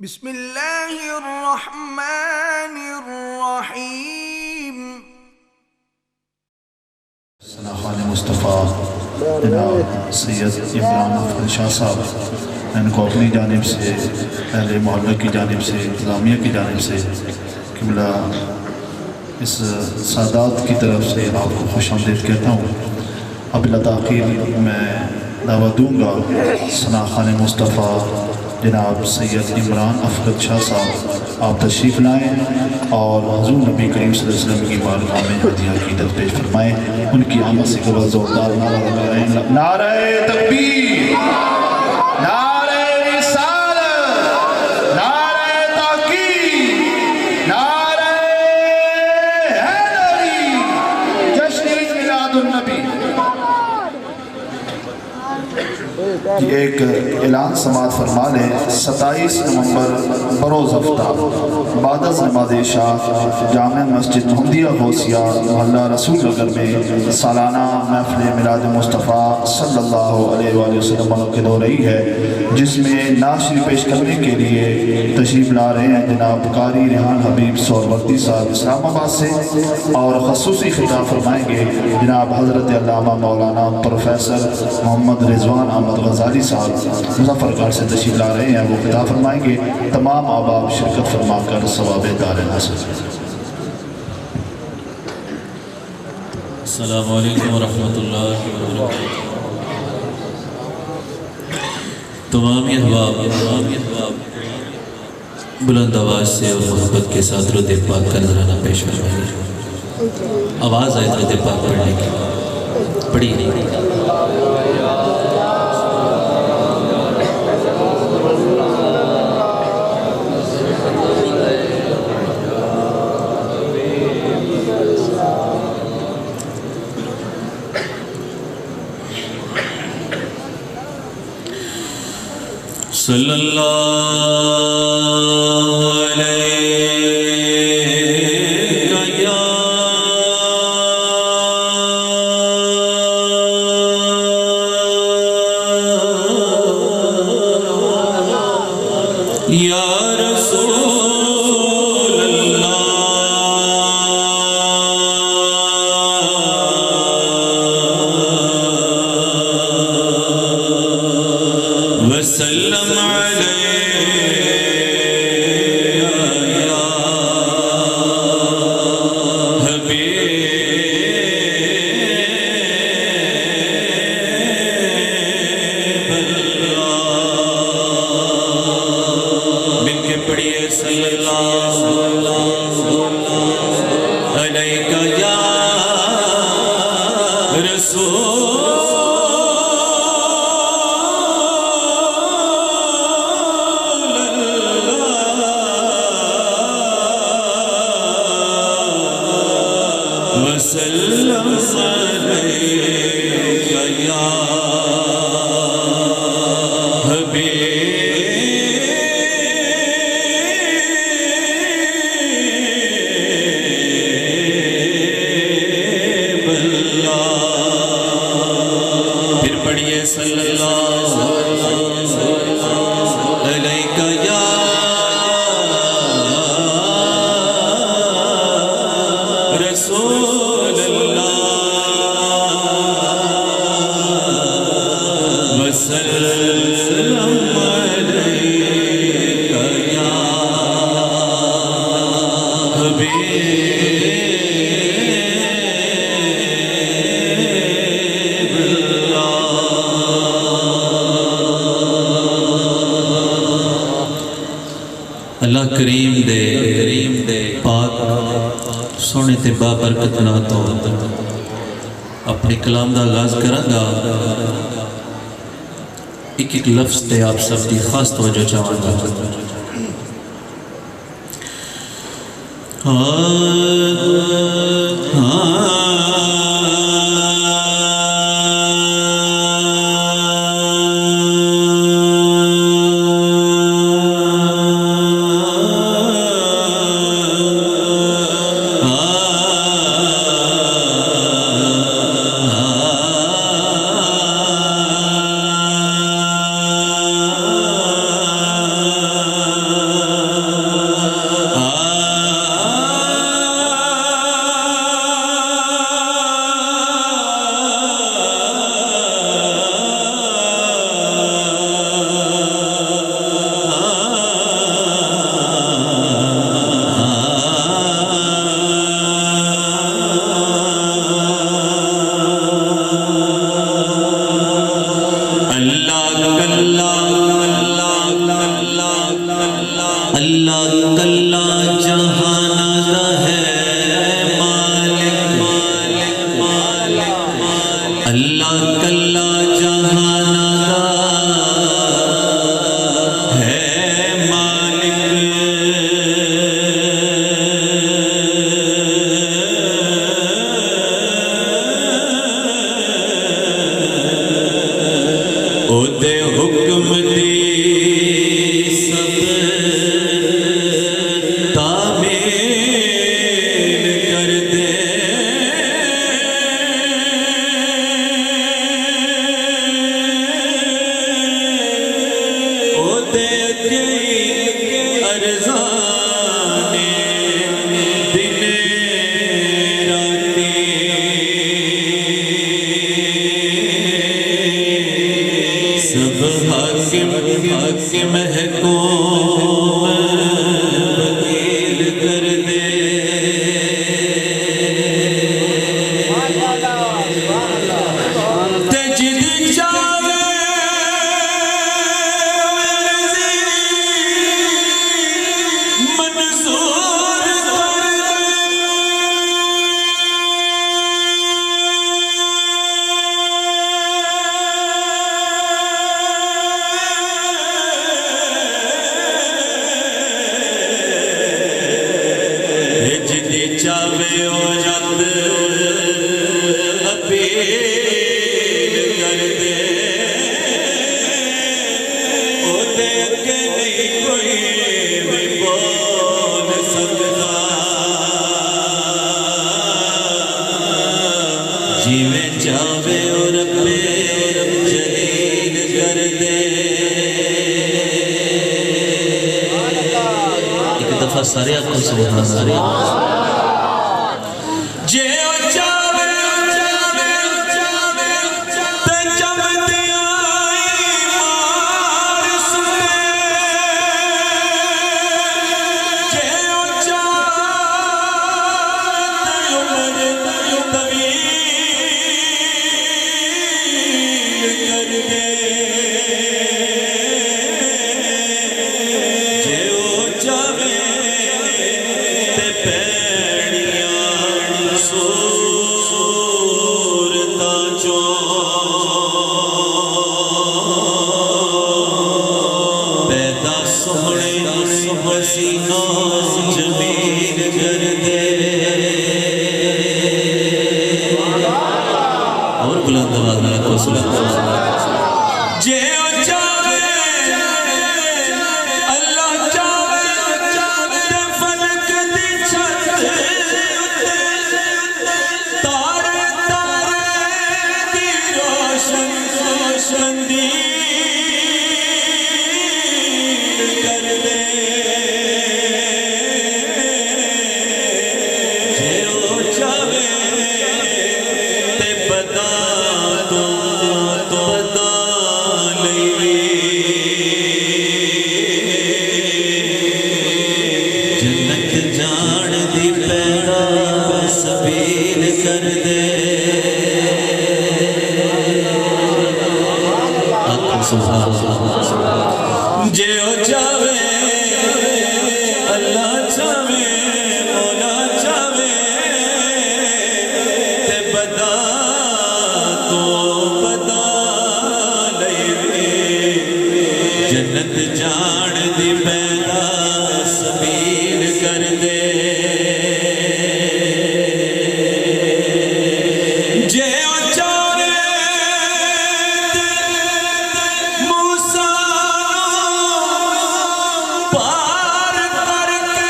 بسم اللہ الرحمن الرحیم۔ ثنا خان مصطفیٰ جناب سید عمران افضل شاہ صاحب ان کو اپنی جانب سے، اہل محلہ کی جانب سے، انتظامیہ کی جانب سے قبلہ اس سادات کی طرف سے آپ کو خوش آمدید کہتا ہوں۔ اب بلا تاخیر میں دعوت دوں گا ثنا خان مصطفیٰ جناب سید عمران افضل شاہ صاحب، آپ تشریف لائیں اور حضور نبی کریم صلی اللہ علیہ وسلم کی بارگاہ میں ہدیہ عقیدت پیش فرمائیں۔ ان کی آمد سے قبل زوردار نعرہ لگائیں، نعرہ تکبیر، نعرہ رسالت، نعرہ تحقیق، نعرہ حیدری، جشن میلاد النبی۔ ایک اعلان سماعت فرما لیں، 27 نومبر بروز ہفتہ بعد از نماز عشاء جامع مسجد محمدیہ غوثیہ محلہ رسول نگر میں سالانہ محفل میلاد مصطفیٰ صلی اللہ علیہ وآلہ وسلم منعقد ہو رہی ہے، جس میں نعت شریف پیش کرنے کے لیے تشریف لا رہے ہیں جناب قاری ریحان حبیب سہروردی صاحب اسلام آباد سے، اور خصوصی خطاب فرمائیں گے جناب حضرت علامہ مولانا پروفیسر محمد رضوان احمد غزالی صاحب مظفر گڑھ سے تشریف لا رہے ہیں۔ وہ خطاب فرمائیں گے، تمام احباب شرکت فرما کر ثواب دار حاصل۔ السلام علیکم ورحمۃ اللہ وبرکاتہ۔ تمام احباب بلند آواز سے اور محبت کے ساتھ درود پاک کا نذرانہ پیش فرمائیے۔ آواز آئے درود پاک پڑھنے کی، پڑھی نہیں۔ صلی اللہ علیہ یا رسول اللہ وسلم اللہ کریم دے پاک سونے تے بابرکت نہ تو اپنے کلام دا آغاز کراں گا۔ ایک لفظ تے آپ سب دی خاص توجہ چاہاں گا۔ اللہ کلا اللہ کلا جہان دا ہے اللہ کلا جہان دا ہے مالک او دے حکم دی سب تعمیل کر دے حاکم حکوم وکیل کر دے تے جد چاہے منظور کر دے چاہے او جد اپیل کر دے او دے اگے نہیں کوئی بھی بول سکتا جیویں چاہے او ربے جلیل کر دے ایک دفعہ سارے آپ کو سبحان اللہ جے او چاہے تے چمدی آئی مار سنے جے او چاہے تے عمر طویل کر دے جے او چاہے تے پیڑیاں صورتاں چوں پیدا سوہنے حسیناں جمیل کر دے اور بلند آواز میں کو سبحان اللہ جے او چاہے اللہ چاہے تے فلک دی چھت تارے دی روشندی کر دے جے او چاہے تے بدا تو بدا لئی جنت جان دی پیڑا سبیل کر دے سبحان اللہ جے او چاہے اللہ چاہے مولا چاہے تے بدا تو بدا لئی جنت جان دی پیڑا سبیل کر دے جے او چاہے موسیٰ پار کر کے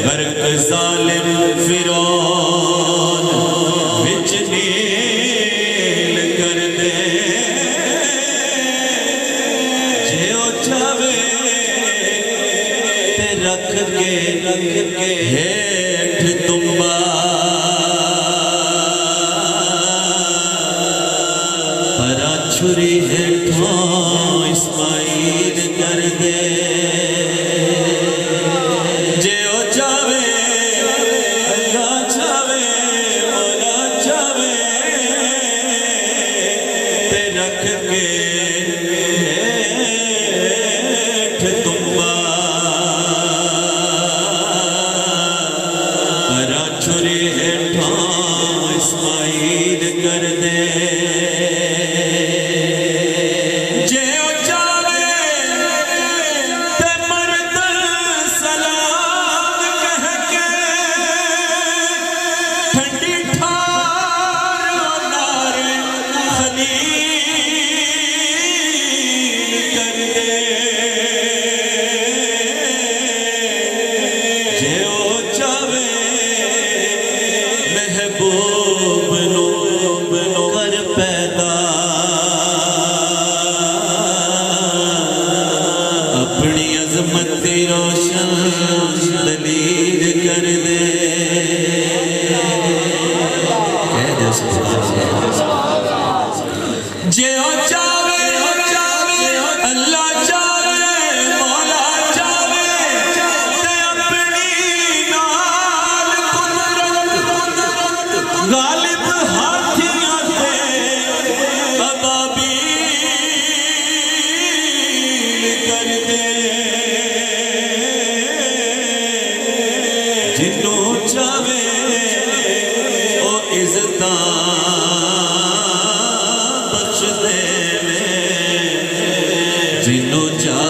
غرق ظالم فرعون وچ نیل کر دے جے او چاہے تے رکھ کے ہیٹھ تمبا پرا چھری ہیٹھوں اسماعیل کر دے روشن دلیر کر دے کہہ دے جے او چاہے اللہ چاہے مولا چاہے تے اپنی نال قدرت غالب ہاتھیاں تے ابابیل کر دے جنوں چاہے او عزتاں بخش دے جنوں چاہے